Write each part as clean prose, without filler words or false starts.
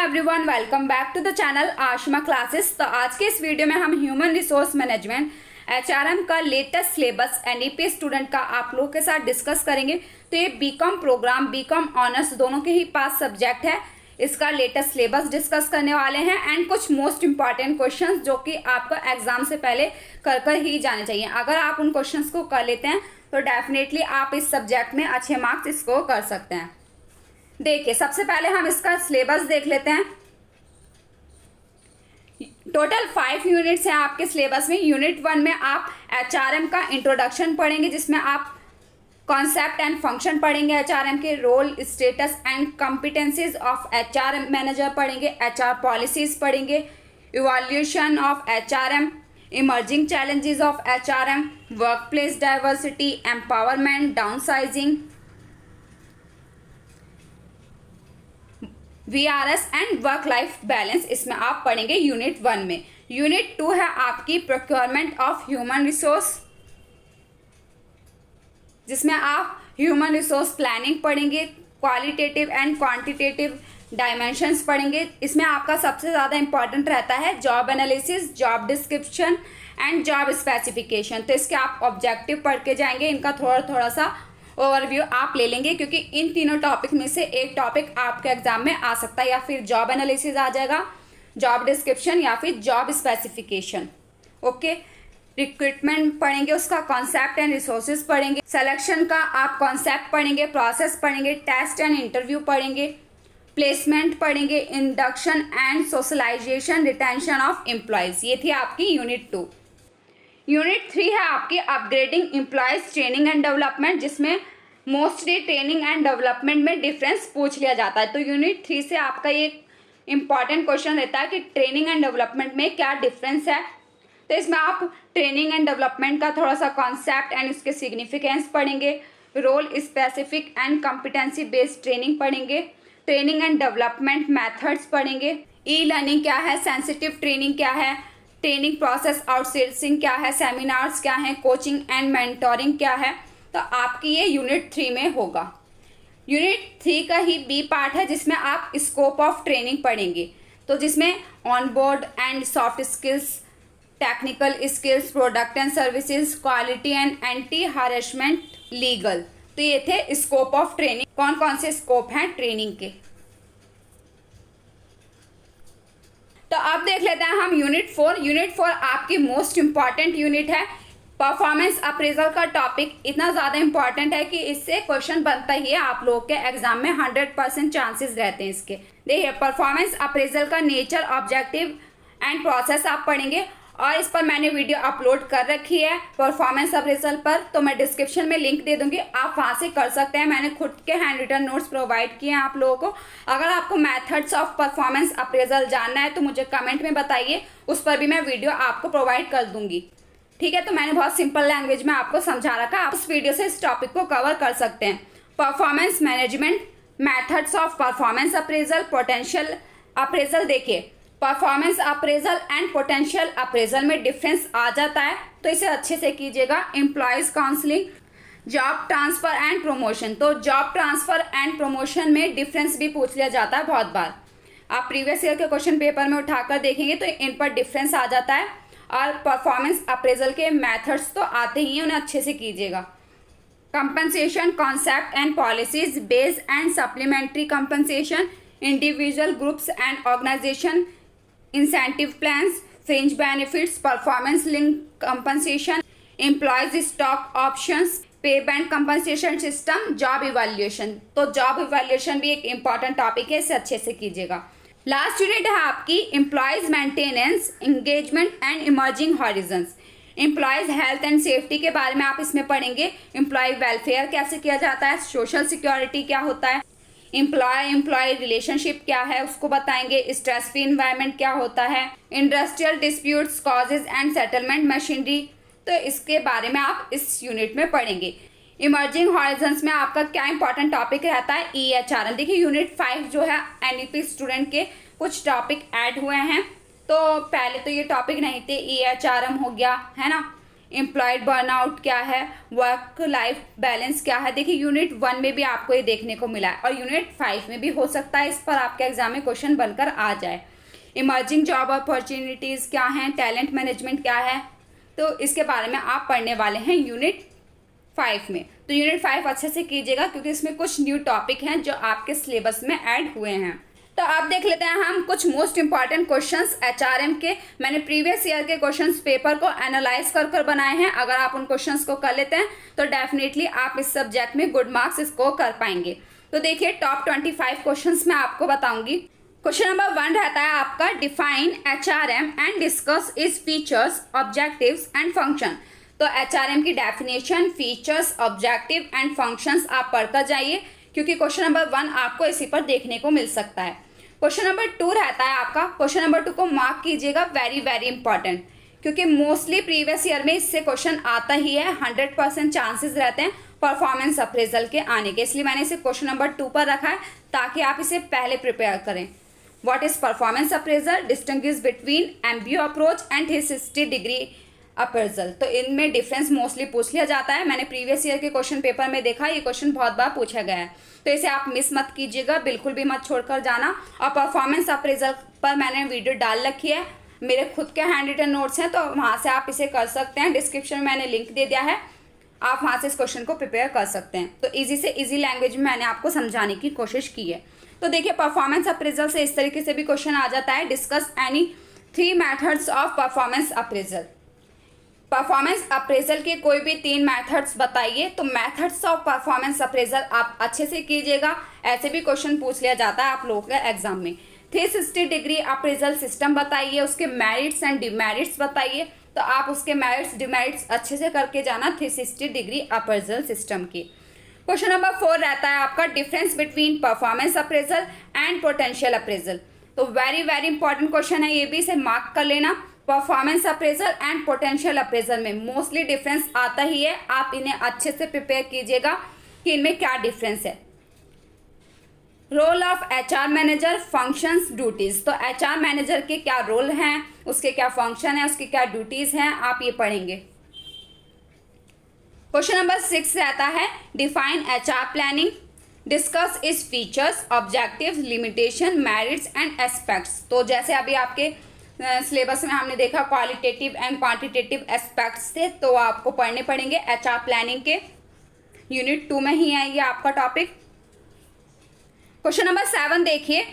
Everyone, welcome back to the channel Ashma classes. तो आज के इस वीडियो में हम ह्यूमन रिसोर्स मैनेजमेंट एचआरएम का लेटेस्ट सिलेबस एनईपी स्टूडेंट का आप लोगों के साथ डिस्कस करेंगे। तो ये बीकॉम प्रोग्राम, बीकॉम ऑनर्स दोनों के ही पास सब्जेक्ट है। इसका लेटेस्ट सिलेबस डिस्कस करने वाले हैं एंड कुछ मोस्ट इंपॉर्टेंट क्वेश्चंस जो कि आपको एग्जाम से पहले कर ही जाने चाहिए। अगर आप उन क्वेश्चंस को कर लेते हैं तो डेफिनेटली आप इस सब्जेक्ट में अच्छे मार्क्स स्कोर कर सकते हैं। देखिए, सबसे पहले हम इसका सिलेबस देख लेते हैं। टोटल 5 यूनिट्स हैं आपके सिलेबस में। यूनिट 1 में आप एचआरएम का इंट्रोडक्शन पढ़ेंगे, जिसमें आप कॉन्सेप्ट एंड फंक्शन पढ़ेंगे, एचआरएम के role, status and competencies of HRM manager पढ़ेंगे, एचआर पॉलिसीज पढ़ेंगे, evaluation of HRM, emerging challenges of HRM, workplace diversity, empowerment, downsizing, VRS and work life balance, इसमें आप पढ़ेंगे यूनिट 1 में। यूनिट 2 है आपकी प्रोक्योरमेंट ऑफ ह्यूमन रिसोर्स, जिसमें आप ह्यूमन रिसोर्स प्लानिंग पढ़ेंगे, क्वालिटेटिव एंड क्वांटिटेटिव डायमेंशंस पढ़ेंगे। इसमें आपका सबसे ज़्यादा इंपॉर्टेंट रहता है job analysis, job description and job specification. तो इसके आप ऑब्जेक्टिव पढ़ के जाएंगे, इनका थोड़ा सा ओवरव्यू आप ले लेंगे, क्योंकि इन तीनों टॉपिक में से एक टॉपिक आपके एग्जाम में आ सकता है, या फिर जॉब एनालिसिस आ जाएगा, जॉब डिस्क्रिप्शन या फिर जॉब स्पेसिफिकेशन। ओके, रिक्रूटमेंट पढ़ेंगे, उसका कॉन्सेप्ट एंड रिसोर्सेज पढ़ेंगे, सिलेक्शन का आप कॉन्सेप्ट पढ़ेंगे, प्रोसेस पढ़ेंगे, टेस्ट एंड इंटरव्यू पढ़ेंगे, प्लेसमेंट पढ़ेंगे, induction and socialisation, retention of employees. ये थी आपकी यूनिट 2। यूनिट 3 है आपकी upgrading employees training and development, जिसमें मोस्टली ट्रेनिंग एंड डेवलपमेंट में डिफरेंस पूछ लिया जाता है। तो यूनिट 3 से आपका ये इंपॉर्टेंट क्वेश्चन रहता है कि ट्रेनिंग एंड डेवलपमेंट में क्या डिफरेंस है। तो इसमें आप ट्रेनिंग एंड डेवलपमेंट का थोड़ा सा कॉन्सेप्ट एंड उसके सिग्निफिकेंस पढ़ेंगे, role specific and competency based training पढ़ेंगे, ट्रेनिंग एंड डेवलपमेंट मेथड्स पढ़ेंगे, ई लर्निंग क्या है, सेंसिटिव ट्रेनिंग क्या है, ट्रेनिंग प्रोसेस आउटसोर्सिंग क्या है, सेमिनार्स क्या है, कोचिंग एंड मेंटोरिंग क्या है। तो आपकी ये यूनिट 3 में होगा। यूनिट 3 का ही बी पार्ट है, जिसमें आप स्कोप ऑफ ट्रेनिंग पढ़ेंगे। तो जिसमें on board and soft skills, technical skills, product and services, quality and anti harassment, legal. तो ये थे स्कोप ऑफ ट्रेनिंग। कौन कौन से स्कोप हैं ट्रेनिंग के। तो अब देख लेते हैं हम यूनिट 4। यूनिट 4 आपकी मोस्ट इंपॉर्टेंट यूनिट है। परफॉर्मेंस अप्रेजल का टॉपिक इतना ज़्यादा इंपॉर्टेंट है कि इससे क्वेश्चन बनता ही है, आप लोग के एग्जाम में 100% चांसेस रहते हैं इसके। देखिए, परफॉर्मेंस अप्रेजल का नेचर, ऑब्जेक्टिव एंड प्रोसेस आप पढ़ेंगे, और इस पर मैंने वीडियो अपलोड कर रखी है परफॉर्मेंस अप्रेजल पर, तो मैं डिस्क्रिप्शन में लिंक दे दूंगी, आप वहां से कर सकते हैं। मैंने खुद के हैंड रिटन नोट्स प्रोवाइड किए हैं आप लोगों को। अगर आपको मेथड्स ऑफ परफॉर्मेंस अप्रेजल जानना है तो मुझे कमेंट में बताइए, उस पर भी मैं वीडियो आपको प्रोवाइड कर दूंगी। ठीक है, तो मैंने बहुत सिंपल लैंग्वेज में आपको समझा रखा, आप उस वीडियो से इस टॉपिक को कवर कर सकते हैं। Performance management, methods of performance appraisal, potential appraisal. देखिए, performance appraisal and potential appraisal में डिफरेंस आ जाता है, तो इसे अच्छे से कीजिएगा। Employees counselling, job transfer and promotion. तो जॉब ट्रांसफर एंड प्रमोशन में डिफरेंस भी पूछ लिया जाता है बहुत बार। आप प्रीवियस ईयर के क्वेश्चन पेपर में उठाकर देखेंगे तो इन पर डिफरेंस आ जाता है। और परफॉर्मेंस अप्रेजल के मेथड्स तो आते ही हैं, उन्हें अच्छे से कीजिएगा। Compensation concept and policies, base and supplementary compensation, individual groups and organisation, incentive plans, fringe benefits, performance link compensation, employees stock options, pay band compensation system, job evaluation. तो job evaluation भी एक इंपॉर्टेंट टॉपिक है, इसे अच्छे से कीजिएगा। Last unit है आपकी employees maintenance, engagement and emerging horizons. Employees health and safety के बारे में आप इसमें पढ़ेंगे। एम्प्लॉय वेलफेयर कैसे किया जाता है, सोशल सिक्योरिटी क्या होता है, एम्प्लॉय रिलेशनशिप क्या है उसको बताएंगे, स्ट्रेस फ्री इन्वायरमेंट क्या होता है, industrial disputes, causes and settlement machinery. तो इसके बारे में आप इस यूनिट में पढ़ेंगे। इमर्जिंग हॉरिजन्स में आपका क्या इंपॉर्टेंट टॉपिक रहता है, EHRM। देखिए, यूनिट 5 जो है एनईपी स्टूडेंट के कुछ टॉपिक ऐड हुए हैं। तो पहले तो ये टॉपिक नहीं थे, EHRM हो गया है ना, एम्प्लॉयड बर्नआउट क्या है, वर्क लाइफ बैलेंस क्या है। देखिए यूनिट 1 में भी आपको ये देखने को मिला है और यूनिट 5 में भी हो सकता है इस पर आपके एग्जाम में क्वेश्चन बनकर आ जाए। इमर्जिंग जॉब अपॉर्चुनिटीज़ क्या हैं, टैलेंट मैनेजमेंट क्या है, तो इसके बारे में आप पढ़ने वाले हैं यूनिट 5 में। तो यूनिट 5 अच्छे से कीजिएगा क्योंकि इसमें कुछ न्यू टॉपिक हैं जो आपके सिलेबस में ऐड हुए हैं। तो आप देख लेते हैं हम कुछ मोस्ट इंपॉर्टेंट क्वेश्चंस एचआरएम के। मैंने प्रीवियस ईयर के क्वेश्चंस पेपर को एनालाइज कर बनाए हैं। अगर आप उन क्वेश्चंस को कर लेते हैं तो डेफिनेटली आप इस सब्जेक्ट में गुड मार्क्स स्कोर कर पाएंगे। तो देखिए टॉप 25 क्वेश्चंस मैं आपको बताऊंगी। क्वेश्चन नंबर 1 रहता है आपका define HRM and discuss its features, objectives and function. तो एचआरएम की definition, features, objective and functions आप पढ़कर जाइए क्योंकि क्वेश्चन नंबर 1 आपको इसी पर देखने को मिल सकता है। क्वेश्चन नंबर 2 रहता है आपका, क्वेश्चन नंबर 2 को मार्क कीजिएगा, वेरी वेरी इंपॉर्टेंट, क्योंकि मोस्टली प्रीवियस ईयर में इससे क्वेश्चन आता ही है। 100% चांसेस रहते हैं परफॉर्मेंस अप्रेजल के आने के, इसलिए मैंने इसे क्वेश्चन नंबर 2 पर रखा है ताकि आप इसे पहले प्रिपेयर करें। What is performance appraisal, distinguish between MBO approach and 360 degree appraisal. तो इनमें डिफरेंस मोस्टली पूछ लिया जाता है। मैंने प्रीवियस ईयर के क्वेश्चन पेपर में देखा, ये क्वेश्चन बहुत बार पूछा गया है, तो इसे आप मिस मत कीजिएगा, बिल्कुल भी मत छोड़कर जाना। और परफॉर्मेंस अप्रेजल पर मैंने वीडियो डाल रखी है, मेरे खुद के हैंड रिटन नोट्स हैं, तो वहाँ से आप इसे कर सकते हैं। डिस्क्रिप्शन में मैंने लिंक दे दिया है, आप वहाँ से इस क्वेश्चन को प्रिपेयर कर सकते हैं। तो ईजी से ईजी लैंग्वेज में मैंने आपको समझाने की कोशिश की है। तो देखिए परफॉर्मेंस अप्रेजल से इस तरीके से भी क्वेश्चन आ जाता है, discuss any 3 methods of performance appraisal. Performance appraisal के कोई भी 3 मेथड्स बताइए। तो मेथड्स ऑफ परफॉर्मेंस अप्रेजल आप अच्छे से कीजिएगा, ऐसे भी क्वेश्चन पूछ लिया जाता है आप लोगों के एग्जाम में। 360 डिग्री अप्रेजल सिस्टम बताइए, उसके मेरिट्स एंड डिमेरिट्स बताइए। तो आप उसके मेरिट्स डिमेरिट्स अच्छे से करके जाना 360 डिग्री अप्रेजल सिस्टम की। क्वेश्चन नंबर 4 रहता है आपका difference between performance appraisal and potential appraisal. तो वेरी वेरी इंपॉर्टेंट क्वेश्चन है ये भी, इसे मार्क कर लेना। Performance appraisal and potential appraisal में मोस्टली डिफरेंस आता ही है, आप इन्हें अच्छे से प्रिपेयर कीजिएगा कि इनमें क्या डिफरेंस है। Role of HR manager, functions, duties. तो एचआर मैनेजर के क्या रोल हैं, उसके क्या फंक्शन है, उसकी क्या ड्यूटीज हैं, आप ये पढ़ेंगे। क्वेश्चन नंबर 6 रहता है define HR planning, discuss its features, objectives, limitation, merits and aspects. तो जैसे अभी आपके सिलेबस में हमने देखा क्वालिटेटिव एंड क्वांटिटेटिव एस्पेक्ट्स थे, तो आपको पढ़ने पड़ेंगे एचआर प्लानिंग के। यूनिट 2 में ही है ये आपका टॉपिक। क्वेश्चन नंबर 7 देखिए,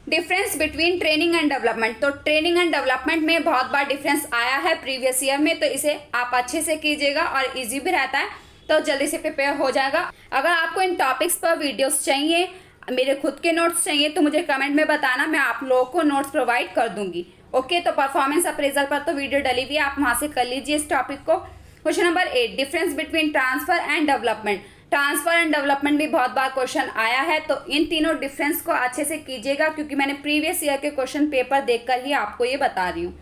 difference between training and development. तो ट्रेनिंग एंड डेवलपमेंट में बहुत बार डिफरेंस आया है प्रीवियस ईयर में, तो इसे आप अच्छे से कीजिएगा और इजी भी रहता है, तो जल्दी से प्रिपेयर हो जाएगा। अगर आपको इन टॉपिक्स पर वीडियोस चाहिए, मेरे खुद के नोट्स चाहिए, तो मुझे कमेंट में बताना, मैं आप लोगों को नोट्स प्रोवाइड कर दूंगी। ओके, तो परफॉर्मेंस अप्रेजल पर तो वीडियो डली हुई है, आप वहाँ से कर लीजिए इस टॉपिक को। Question number 8 difference between transfer and development. Transfer and development भी बहुत बार क्वेश्चन आया है, तो इन तीनों डिफरेंस को अच्छे से कीजिएगा क्योंकि मैंने प्रीवियस ईयर के क्वेश्चन पेपर देखकर ही आपको ये बता रही हूँ।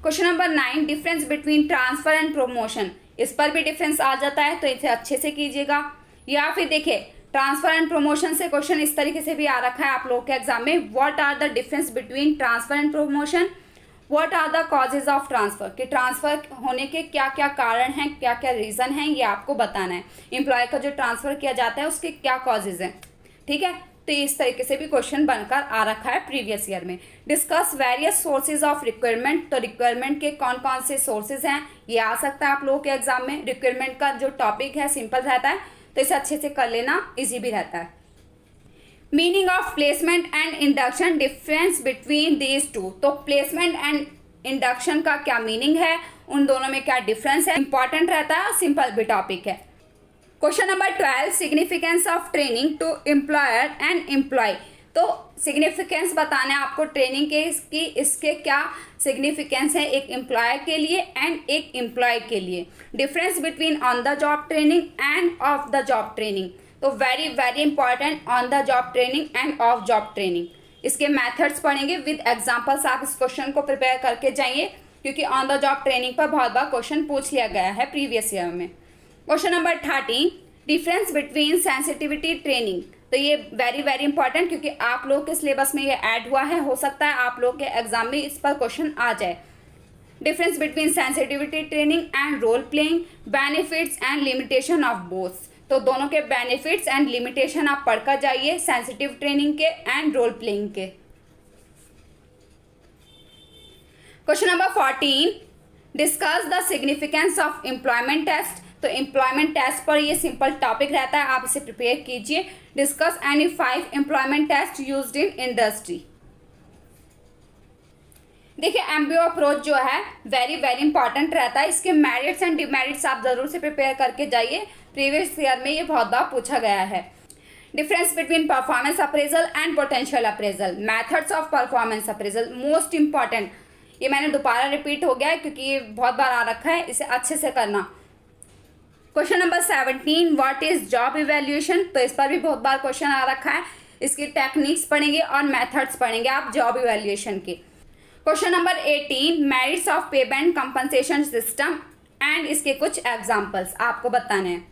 Question number 9 difference between transfer and promotion. इस पर भी डिफरेंस आ जाता है, तो इसे अच्छे से कीजिएगा। या फिर देखिए ट्रांसफर एंड प्रमोशन से क्वेश्चन इस तरीके से भी आ रखा है आप लोगों के एग्जाम में, what are the difference between transfer and promotion, what are the causes of transfer. कि ट्रांसफर होने के क्या क्या कारण हैं, क्या क्या रीज़न हैं, ये आपको बताना है। एम्प्लॉय का जो ट्रांसफ़र किया जाता है उसके क्या कॉजेज हैं, ठीक है। तो इस तरीके से भी क्वेश्चन बनकर आ रखा है प्रीवियस ईयर में। Discuss various sources of requirement. तो रिक्वायरमेंट के कौन कौन से सोर्सेज हैं, ये आ सकता है आप लोगों के एग्जाम में। रिक्वायरमेंट का जो टॉपिक है सिंपल रहता है, तो इसे अच्छे से कर लेना, ईजी भी रहता है। Meaning of placement and induction, difference between these two. तो प्लेसमेंट एंड इंडक्शन का क्या मीनिंग है, उन दोनों में क्या डिफरेंस है, इंपॉर्टेंट रहता है, सिंपल भी टॉपिक है। Question number 12 significance of training to employer and employee. तो सिग्निफिकेंस बताना है आपको ट्रेनिंग के, इसके क्या सिग्निफिकेंस है एक एम्प्लॉयर के लिए एंड एक एम्प्लॉय के लिए। Difference between on the job training and off the job training. तो very very important, on the job training and off job training. इसके मेथड्स पढ़ेंगे विद एग्जांपल्स, आप इस क्वेश्चन को प्रिपेयर करके जाइए क्योंकि ऑन द जॉब ट्रेनिंग पर बहुत बार क्वेश्चन पूछ लिया गया है प्रीवियस ईयर में। Question number 13 difference between sensitivity training. तो ये वेरी वेरी इंपॉर्टेंट क्योंकि आप लोग के सिलेबस में ये ऐड हुआ है, हो सकता है आप लोग के एग्जाम में इस पर क्वेश्चन आ जाए। Difference between sensitivity training and role playing, benefits and limitation of both. तो दोनों के बेनिफिट्स एंड लिमिटेशन आप पढ़कर जाइए, सेंसिटिव ट्रेनिंग के एंड रोल प्लेइंग के। Question number 14, discuss the significance of employment test. तो एम्प्लॉयमेंट टेस्ट पर ये सिंपल टॉपिक रहता है, आप इसे प्रिपेयर कीजिए। Discuss any 5 employment test used in industry. देखिए एमबीओ अप्रोच जो है वेरी इंपॉर्टेंट रहता है, इसके मेरिट्स एंड डिमेरिट्स आप जरूर से प्रिपेयर करके जाइए, प्रीवियस ईयर में ये बहुत बार पूछा गया है। Difference between performance appraisal and potential appraisal, methods of performance appraisal most important. ये मैंने दोबारा रिपीट हो गया है क्योंकि ये बहुत बार आ रखा है, इसे अच्छे से करना। Question number 17, what is job evaluation. तो इस पर भी बहुत बार क्वेश्चन आ रखा है, इसकी टेक्निक्स पढ़ेंगे और मेथड्स पढ़ेंगे आप जॉब इवैल्यूएशन के। Question number 18, merits of payment compensation system and इसके कुछ एग्जांपल्स आपको बताने हैं।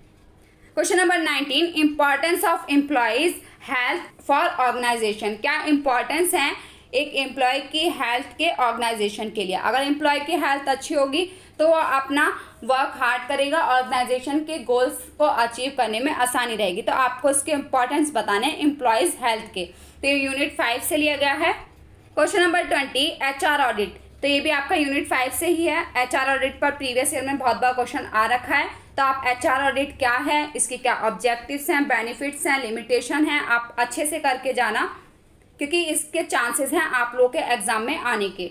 Question number 19, importance of employees health for organisation. क्या इंपॉर्टेंस है एक एम्प्लॉय की हेल्थ के ऑर्गेनाइजेशन के लिए। अगर एम्प्लॉय की हेल्थ अच्छी होगी तो वो अपना वर्क हार्ड करेगा, ऑर्गेनाइजेशन के गोल्स को अचीव करने में आसानी रहेगी। तो आपको इसके इंपॉर्टेंस बताने हैं एम्प्लॉयज हेल्थ के। तो ये यूनिट 5 से लिया गया है। Question number 20, HR audit. तो ये भी आपका यूनिट 5 से ही है। एचआर ऑडिट पर प्रीवियस ईयर में बहुत बार क्वेश्चन आ रखा है। तो आप एचआर ऑडिट क्या है, इसके क्या ऑब्जेक्टिव्स हैं, बेनिफिट्स हैं, लिमिटेशन हैं, आप अच्छे से करके जाना क्योंकि इसके चांसेस हैं आप लोगों के एग्जाम में आने के।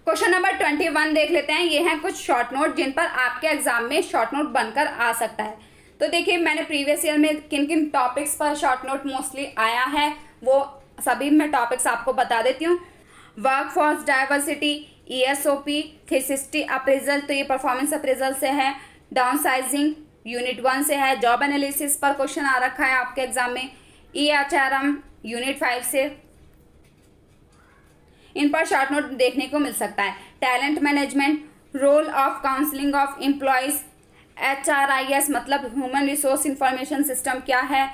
क्वेश्चन नंबर 21 देख लेते हैं। ये हैं कुछ शॉर्ट नोट जिन पर आपके एग्जाम में शॉर्ट नोट बनकर आ सकता है। तो देखिए मैंने प्रीवियस ईयर में किन किन टॉपिक्स पर शॉर्ट नोट मोस्टली आया है वो सभी मैं टॉपिक्स आपको बता देती हूँ। Work force diversity, ESOP, 360 appraisal, तो ये परफॉर्मेंस अप्रेजल से है। डाउन साइजिंग यूनिट 1 से है। जॉब एनालिसिस पर क्वेश्चन आ रखा है आपके एग्जाम में। EHRM यूनिट 5 से, इन पर शॉर्ट नोट देखने को मिल सकता है। Talent management, role of counselling of employees, HRIS मतलब ह्यूमन रिसोर्स इंफॉर्मेशन सिस्टम क्या है,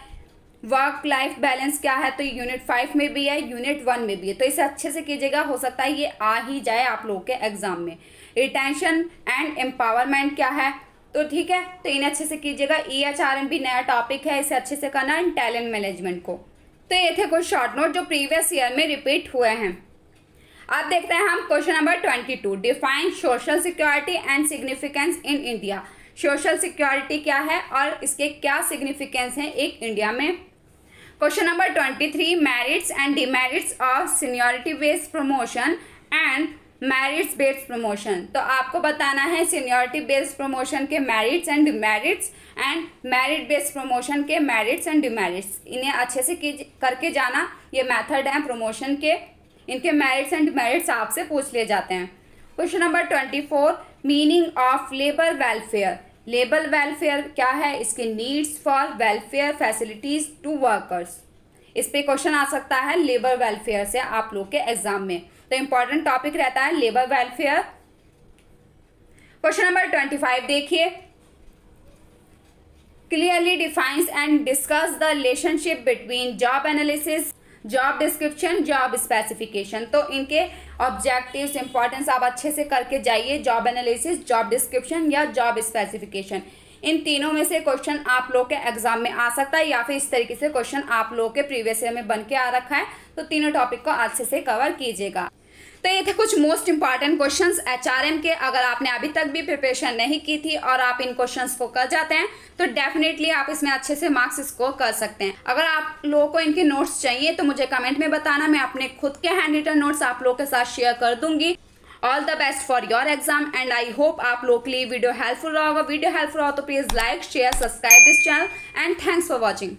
वर्क लाइफ बैलेंस क्या है, तो यूनिट 5 में भी है, यूनिट 1 में भी है। तो इसे अच्छे से कीजिएगा, हो सकता है ये आ ही जाए आप लोगों के एग्जाम में। रिटेंशन एंड एम्पावरमेंट क्या है, तो ठीक है, तो इन्हें अच्छे से कीजिएगा। EHRM भी नया टॉपिक है, इसे अच्छे से करना है टैलेंट मैनेजमेंट को। तो ये थे कुछ शॉर्ट नोट जो प्रीवियस ईयर में रिपीट हुए हैं। अब देखते हैं हम question number 22, define social security and significance in India. Social security क्या है और इसके क्या सिग्निफिकेंस हैं एक इंडिया में। Question number 23, merits and demerits of seniority based promotion and merits based promotion. तो आपको बताना है सीनियरिटी बेस्ड प्रमोशन के merits and demerits and merit based promotion के मेरिट्स एंड डिमेरिट्स। इन्हें अच्छे से करके जाना, ये मेथड है प्रमोशन के, इनके मेरिट्स एंड डिमेरिट्स आपसे पूछ लिए जाते हैं। Question number 24, meaning of labour welfare. Labour welfare क्या है, इसके needs for welfare facilities to workers. इस पे क्वेश्चन आ सकता है लेबर वेलफेयर से आप लोग के एग्जाम में, तो इंपॉर्टेंट टॉपिक रहता है लेबर वेलफेयर। क्वेश्चन नंबर 25 देखिए, clearly defines and discuss the relationship between job analysis, job description, job specification. तो इनके ऑब्जेक्टिव्स इंपॉर्टेंस आप अच्छे से करके जाइए। जॉब एनालिसिस, जॉब डिस्क्रिप्शन या जॉब स्पेसिफिकेशन, इन तीनों में से क्वेश्चन आप लोग के एग्जाम में आ सकता है या फिर इस तरीके से क्वेश्चन आप लोग के प्रीवियस ईयर में बन के आ रखा है। तो तीनों टॉपिक को अच्छे से कवर कीजिएगा। तो ये थे कुछ मोस्ट इंपॉर्टेंट क्वेश्चंस HRM के। अगर आपने अभी तक भी प्रिपरेशन नहीं की थी और आप इन क्वेश्चंस को कर जाते हैं तो डेफिनेटली आप इसमें अच्छे से मार्क्स स्कोर कर सकते हैं। अगर आप लोगों को इनके नोट्स चाहिए तो मुझे कमेंट में बताना, मैं अपने खुद के हैंड रिटन नोट्स आप लोगों के साथ शेयर कर दूंगी। All the best for your exam and I hope आप लोगों के लिए वीडियो हेल्पफुल रहा होगा। वीडियो हेल्पफुल रहा तो please like, share, subscribe this channel and thanks for watching.